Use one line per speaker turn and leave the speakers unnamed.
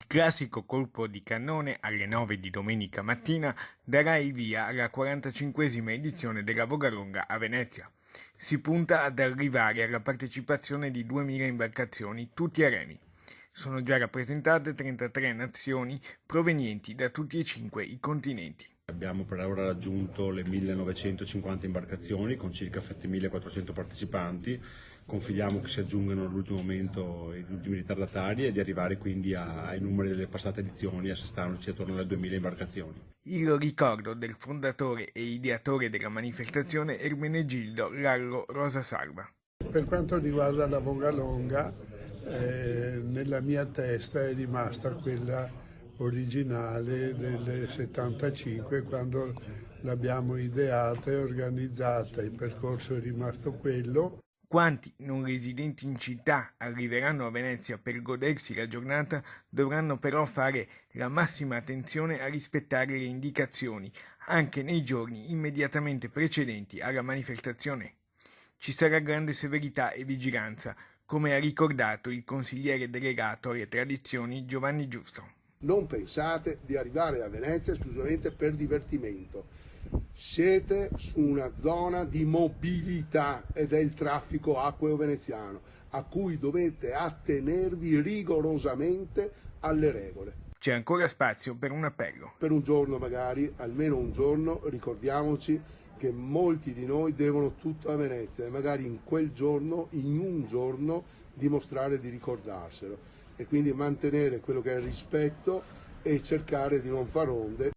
Classico colpo di cannone alle 9 di domenica mattina darà il via alla 45esima edizione della Vogalonga a Venezia. Si punta ad arrivare alla partecipazione di 2000 imbarcazioni, tutti a remi. Sono già rappresentate 33 nazioni provenienti da tutti e 5 i continenti.
Abbiamo per ora raggiunto le 1950 imbarcazioni con circa 7400 partecipanti, confidiamo che si aggiungano all'ultimo momento gli ultimi ritardatari e di arrivare quindi ai numeri delle passate edizioni, assestandoci attorno alle 2000 imbarcazioni.
Il ricordo del fondatore e ideatore della manifestazione Ermenegildo Lallo Rosasalva.
Per quanto riguarda la Vogalonga, nella mia testa è rimasta quella originale del 75, quando l'abbiamo ideata e organizzata. Il percorso è rimasto quello.
Quanti non residenti in città arriveranno a Venezia per godersi la giornata dovranno però fare la massima attenzione a rispettare le indicazioni anche nei giorni immediatamente precedenti alla manifestazione. Ci sarà grande severità e vigilanza, come ha ricordato il consigliere delegato alle tradizioni Giovanni Giusto.
Non pensate di arrivare a Venezia esclusivamente per divertimento. Siete su una zona di mobilità ed è il traffico acqueo veneziano, a cui dovete attenervi rigorosamente alle regole.
C'è ancora spazio per un appello.
Per un giorno magari, almeno un giorno, ricordiamoci che molti di noi devono tutto a Venezia e magari in quel giorno, in un giorno, dimostrare di ricordarselo e quindi mantenere quello che è il rispetto e cercare di non far onde